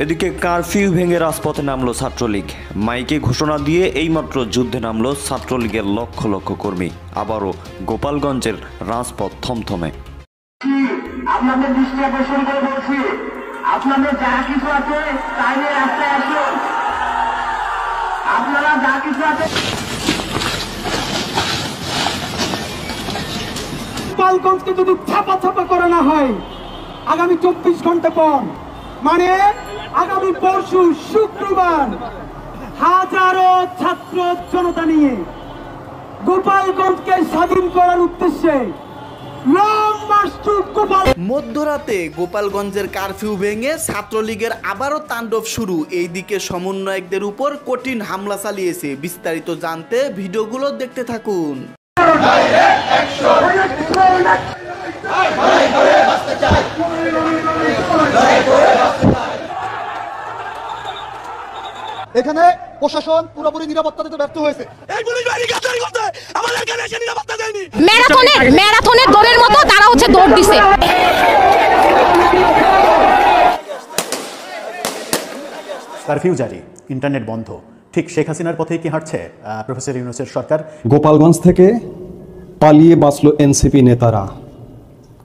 এদিকে কারফিউ ভেঙে রাজপথে নামলো ছাত্রলীগ। মাইকে ঘোষণা দিয়ে এইমাত্র যুদ্ধে নামলো ছাত্রলীগের লক্ষ লক্ষ কর্মী। আবারও গোপালগঞ্জের রাজপথ থমথমে। আপনাদের দৃষ্টি আকর্ষণ করে বলছি, আপনাদের যা কিছু আছে তাই নিয়ে রাস্তায় আসুন। আপনারা যা কিছু আছে গোপালগঞ্জকে যদি ছাপা ছাপা করা না হয় আগামী 24 ঘন্টা পর, মানে আগামী পরশু শুক্রবার, হাজারো ছাত্র জনতা নিয়ে গোপালগঞ্জকে স্বাধীন করার উদ্দেশ্যে মধ্যরাতে গোপালগঞ্জের কারফিউ ভেঙে ছাত্রলীগের আবারও তাণ্ডব শুরু। এইদিকে সমন্বয়কদের উপর কঠিন হামলা চালিয়েছে। বিস্তারিত জানতে ভিডিওগুলো দেখতে থাকুন। এখানে প্রশাসন পুরোপুরি নিরাপত্তা দিতে ব্যর্থ হয়েছে। ম্যারাথনের দৌড়ের মতো তারা হচ্ছে দৌড় দিছে। কারফিউ জারি, ইন্টারনেট বন্ধ, ঠিক শেখ হাসিনার পথেই কি হাঁটছে প্রফেসর ইউনূসের সরকার? গোপালগঞ্জ থেকে পালিয়ে বাঁচলো এনসিপি নেতারা।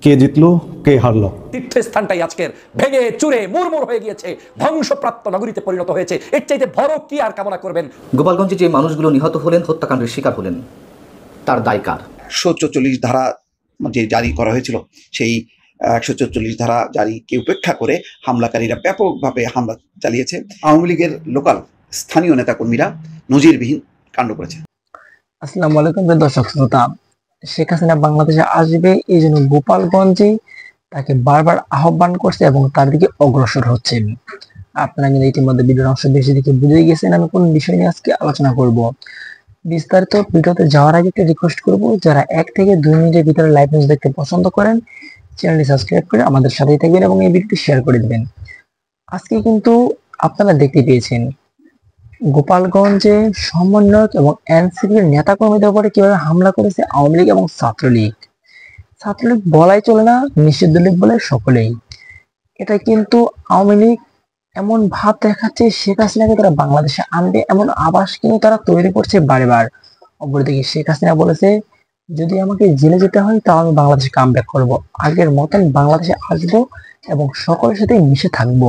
কে জিতলো, কে হারলো? তীর্থস্থানটাই আজকের ভেঙে চুরে মুরমুর হয়ে গিয়েছে, ধ্বংসপ্রাপ্ত নগরীতে পরিণত হয়েছে। এর চাইতে বড় কি আর কামনা করবেন? গোপালগঞ্জে যে মানুষগুলো নিহত হলেন, হত্যাকাণ্ডের শিকার হলেন, তার দায় কার? 144 ধারা যে জারি করা হয়েছিল, সেই 144 ধারা জারিকে উপেক্ষা করে হামলাকারীরা ব্যাপকভাবে হামলা চালিয়েছে। আওয়ামী লীগের লোকাল স্থানীয় নেতাকর্মীরা নজিরবিহীন কাণ্ড করেছে। আসসালামু আলাইকুম দর্শক শ্রোতা, শেখ হাসিনা বাংলাদেশে আসবে এই জন্য গোপালগঞ্জে তাকে বারবার আহ্বান করছে এবং তার দিকে অগ্রসর হচ্ছে। আপনারা কিন্তু ইতিমধ্যে ভিডিওর অংশ বেশি দিকে বুঝে গেছেন আমি কোন বিষয় নিয়ে আজকে আলোচনা করব। বিস্তারিত ভিডিওতে যাওয়ার আগে একটা রিকোয়েস্ট করব, যারা 1 থেকে 2 মিনিটের ভিতরে লাইভ নিউজ দেখতে পছন্দ করেন, চ্যানেলটি সাবস্ক্রাইব করে আমাদের সাথেই থাকবেন এবং এই ভিডিওটি শেয়ার করে দিবেন। আজকে কিন্তু আপনারা দেখতে পেয়েছেন গোপালগঞ্জে সমন্বয়ক এবং এনসিপির নেতাকর্মীদের উপরে কিভাবে হামলা করেছে আওয়ামী লীগ এবং ছাত্রলীগ। ছাত্রলীগ বলাই চলে না, নিষিদ্ধ লীগ বলে সকলেই। এটা কিন্তু আওয়ামী লীগ এমন ভাব দেখাচ্ছে শেখ হাসিনাকে তারা বাংলাদেশে আনবে, এমন আভাস কিন্তু তারা তৈরি করছে বারবার। অপরদিকে শেখ হাসিনা বলেছে, যদি আমাকে জেলে যেতে হয় তাও আমি বাংলাদেশে কামব্যাক করব, আগের মতন বাংলাদেশে আসবো এবং সকলের সাথে মিশে থাকবো।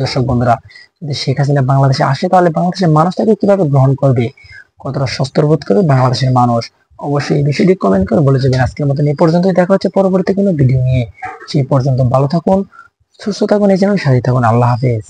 দর্শক বন্ধুরা, যদি শেখ হাসিনা বাংলাদেশে আসে তাহলে বাংলাদেশের মানুষটাকে কিভাবে গ্রহণ করবে, কতটা সস্তরবোধ করবে বাংলাদেশের মানুষ, অবশ্যই এই বিষয়টি কমেন্ট করে বলে যাবেন। আজকের মতন এই পর্যন্তই, দেখা হচ্ছে পরবর্তী কোনো ভিডিও নিয়ে। সেই পর্যন্ত ভালো থাকুন, সুস্থ থাকুন, এই চ্যানেল সাথে থাকুন। আল্লাহ হাফেজ।